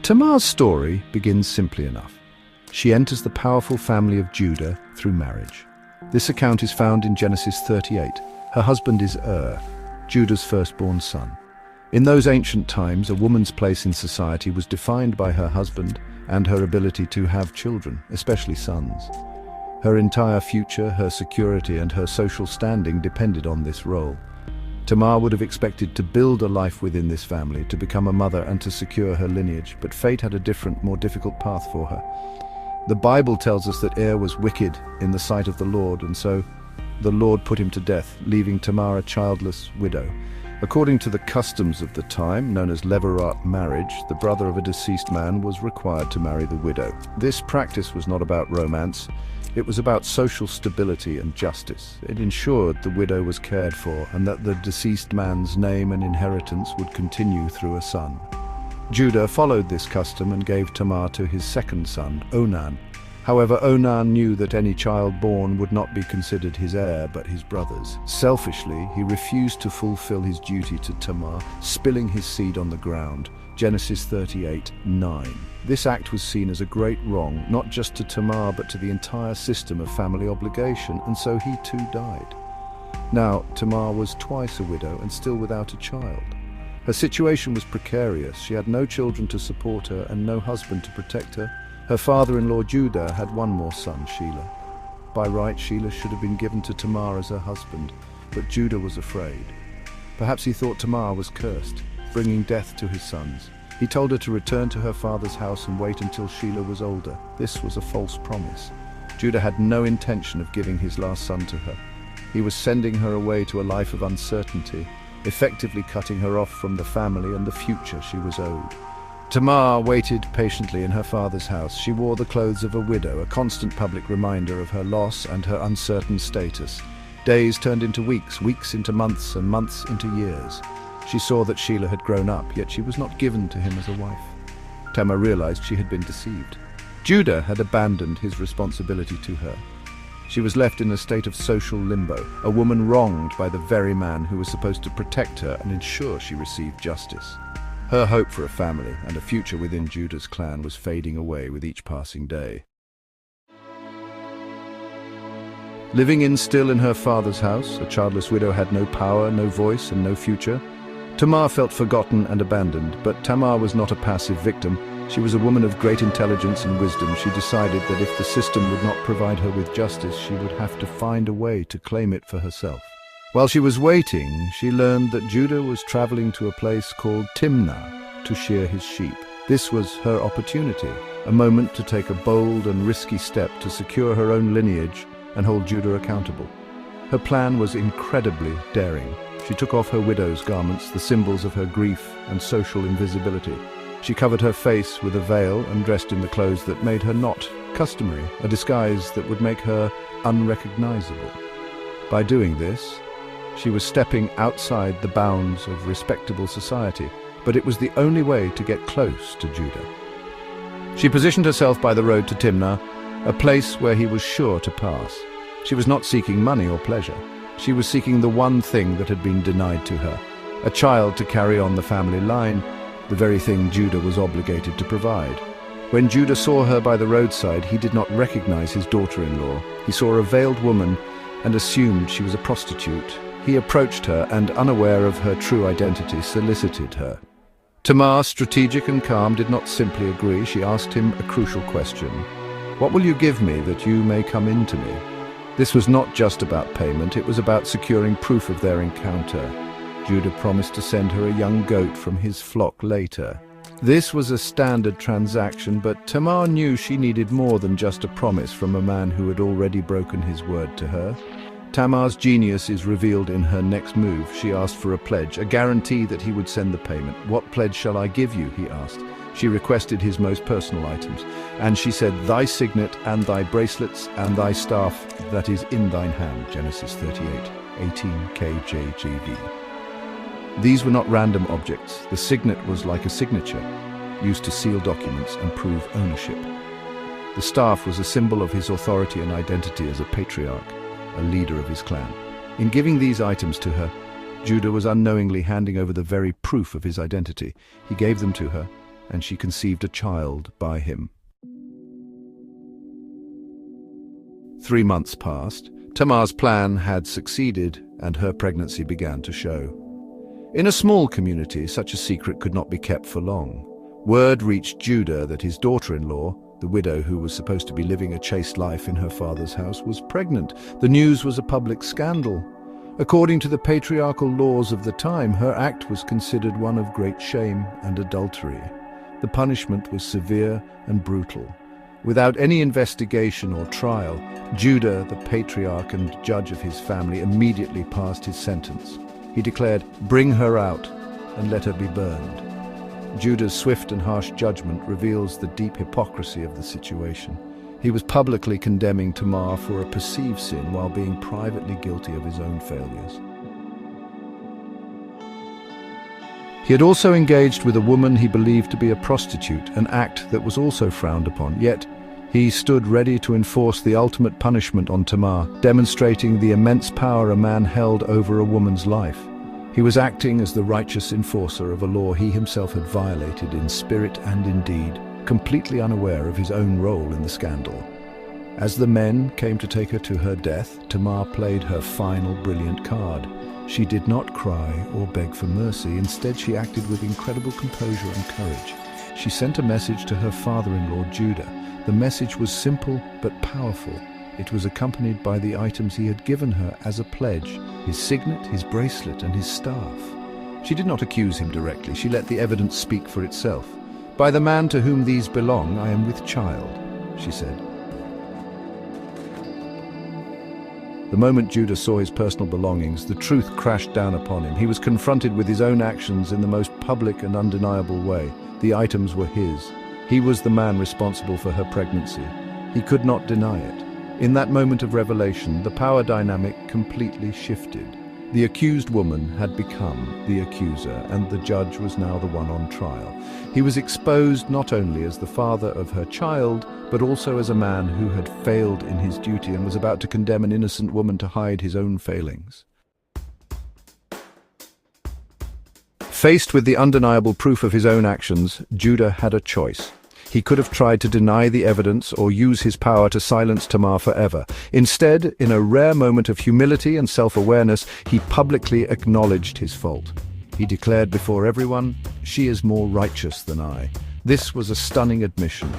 Tamar's story begins simply enough. She enters the powerful family of Judah through marriage. This account is found in Genesis 38. Her husband is Judah's firstborn son. In those ancient times, a woman's place in society was defined by her husband and her ability to have children, especially sons. Her entire future, her security, and her social standing depended on this role. Tamar would have expected to build a life within this family, to become a mother and to secure her lineage, but fate had a different, more difficult path for her. The Bible tells us that was wicked in the sight of the Lord, and so the Lord put him to death, leaving Tamar a childless widow. According to the customs of the time, known as levirate marriage, the brother of a deceased man was required to marry the widow. This practice was not about romance. It was about social stability and justice. It ensured the widow was cared for and that the deceased man's name and inheritance would continue through a son. Judah followed this custom and gave Tamar to his second son, Onan. However, Onan knew that any child born would not be considered his heir but his brother's. Selfishly, he refused to fulfill his duty to Tamar, spilling his seed on the ground. Genesis 38:9. This act was seen as a great wrong, not just to Tamar but to the entire system of family obligation, and so he too died. Now, Tamar was twice a widow and still without a child. Her situation was precarious. She had no children to support her and no husband to protect her. Her father-in-law Judah had one more son, Shelah. By right, Shelah should have been given to Tamar as her husband, but Judah was afraid. Perhaps he thought Tamar was cursed, bringing death to his sons. He told her to return to her father's house and wait until Shelah was older. This was a false promise. Judah had no intention of giving his last son to her. He was sending her away to a life of uncertainty, effectively cutting her off from the family and the future she was owed. Tamar waited patiently in her father's house. She wore the clothes of a widow, a constant public reminder of her loss and her uncertain status. Days turned into weeks, weeks into months, and months into years. She saw that Shelah had grown up, yet she was not given to him as a wife. Tamar realized she had been deceived. Judah had abandoned his responsibility to her. She was left in a state of social limbo, a woman wronged by the very man who was supposed to protect her and ensure she received justice. Her hope for a family and a future within Judah's clan was fading away with each passing day. Living still in her father's house, a childless widow had no power, no voice, and no future. Tamar felt forgotten and abandoned, but Tamar was not a passive victim. She was a woman of great intelligence and wisdom. She decided that if the system would not provide her with justice, she would have to find a way to claim it for herself. While she was waiting, she learned that Judah was traveling to a place called Timnah to shear his sheep. This was her opportunity, a moment to take a bold and risky step to secure her own lineage and hold Judah accountable. Her plan was incredibly daring. She took off her widow's garments, the symbols of her grief and social invisibility. She covered her face with a veil and dressed in the clothes that made her not customary, a disguise that would make her unrecognizable. By doing this, she was stepping outside the bounds of respectable society, but it was the only way to get close to Judah. She positioned herself by the road to Timnah, a place where he was sure to pass. She was not seeking money or pleasure. She was seeking the one thing that had been denied to her, a child to carry on the family line, the very thing Judah was obligated to provide. When Judah saw her by the roadside, he did not recognize his daughter-in-law. He saw a veiled woman and assumed she was a prostitute. He approached her and, unaware of her true identity, solicited her. Tamar, strategic and calm, did not simply agree. She asked him a crucial question. "What will you give me that you may come in to me?" This was not just about payment, it was about securing proof of their encounter. Judah promised to send her a young goat from his flock later. This was a standard transaction, but Tamar knew she needed more than just a promise from a man who had already broken his word to her. Tamar's genius is revealed in her next move. She asked for a pledge, a guarantee that he would send the payment. "What pledge shall I give you?" he asked. She requested his most personal items, and she said, "Thy signet, and thy bracelets, and thy staff that is in thine hand." Genesis 38:18 KJGV. These were not random objects. The signet was like a signature, used to seal documents and prove ownership. The staff was a symbol of his authority and identity as a patriarch, a leader of his clan. In giving these items to her, Judah was unknowingly handing over the very proof of his identity. He gave them to her, and she conceived a child by him. 3 months passed. Tamar's plan had succeeded, and her pregnancy began to show. In a small community, such a secret could not be kept for long. Word reached Judah that his daughter-in-law, the widow who was supposed to be living a chaste life in her father's house, was pregnant. The news was a public scandal. According to the patriarchal laws of the time, her act was considered one of great shame and adultery. The punishment was severe and brutal. Without any investigation or trial, Judah, the patriarch and judge of his family, immediately passed his sentence. He declared, "Bring her out and let her be burned." Judah's swift and harsh judgment reveals the deep hypocrisy of the situation. He was publicly condemning Tamar for a perceived sin while being privately guilty of his own failures. He had also engaged with a woman he believed to be a prostitute, an act that was also frowned upon, yet he stood ready to enforce the ultimate punishment on Tamar, demonstrating the immense power a man held over a woman's life. He was acting as the righteous enforcer of a law he himself had violated in spirit and in deed, completely unaware of his own role in the scandal. As the men came to take her to her death, Tamar played her final brilliant card. She did not cry or beg for mercy. Instead, she acted with incredible composure and courage. She sent a message to her father-in-law, Judah. The message was simple but powerful. It was accompanied by the items he had given her as a pledge: his signet, his bracelet, and his staff. She did not accuse him directly. She let the evidence speak for itself. "By the man to whom these belong, I am with child," she said. The moment Judah saw his personal belongings, the truth crashed down upon him. He was confronted with his own actions in the most public and undeniable way. The items were his. He was the man responsible for her pregnancy. He could not deny it. In that moment of revelation, the power dynamic completely shifted. The accused woman had become the accuser, and the judge was now the one on trial. He was exposed not only as the father of her child, but also as a man who had failed in his duty and was about to condemn an innocent woman to hide his own failings. Faced with the undeniable proof of his own actions, Judah had a choice. He could have tried to deny the evidence or use his power to silence Tamar forever. Instead, in a rare moment of humility and self-awareness, he publicly acknowledged his fault. He declared before everyone, "She is more righteous than I." This was a stunning admission.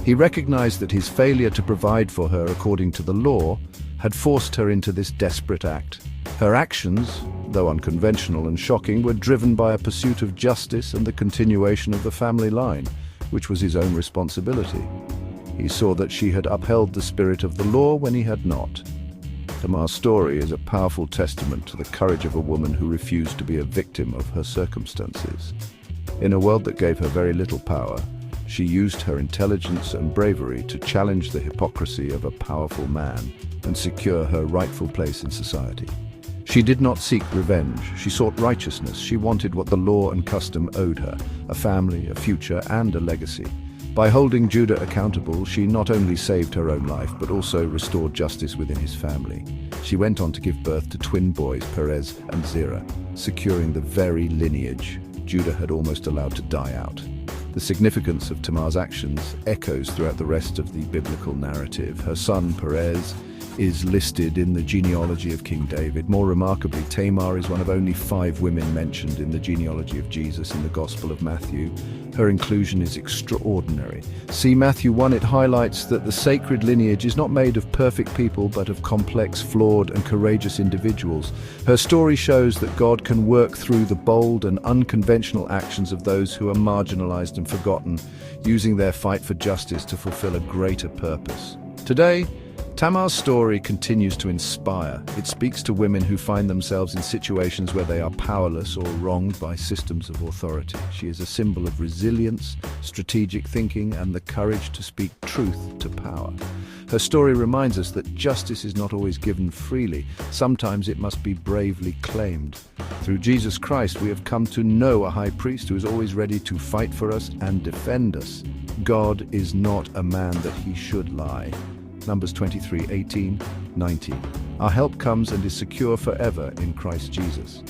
He recognized that his failure to provide for her according to the law had forced her into this desperate act. Her actions, though unconventional and shocking, were driven by a pursuit of justice and the continuation of the family line, which was his own responsibility. He saw that she had upheld the spirit of the law when he had not. Tamar's story is a powerful testament to the courage of a woman who refused to be a victim of her circumstances. In a world that gave her very little power, she used her intelligence and bravery to challenge the hypocrisy of a powerful man and secure her rightful place in society. She did not seek revenge. She sought righteousness. She wanted what the law and custom owed her: a family, a future, and a legacy. By holding Judah accountable, she not only saved her own life, but also restored justice within his family. She went on to give birth to twin boys, Perez and Zerah, securing the very lineage Judah had almost allowed to die out. The significance of Tamar's actions echoes throughout the rest of the biblical narrative. Her son, Perez, is listed in the genealogy of King David. More remarkably, Tamar is one of only 5 women mentioned in the genealogy of Jesus in the Gospel of Matthew. Her inclusion is extraordinary. See Matthew 1, it highlights that the sacred lineage is not made of perfect people, but of complex, flawed, and courageous individuals. Her story shows that God can work through the bold and unconventional actions of those who are marginalized and forgotten, using their fight for justice to fulfill a greater purpose. Today, Tamar's story continues to inspire. It speaks to women who find themselves in situations where they are powerless or wronged by systems of authority. She is a symbol of resilience, strategic thinking, and the courage to speak truth to power. Her story reminds us that justice is not always given freely. Sometimes it must be bravely claimed. Through Jesus Christ, we have come to know a high priest who is always ready to fight for us and defend us. God is not a man that he should lie. Numbers 23:18-19. Our help comes and is secure forever in Christ Jesus.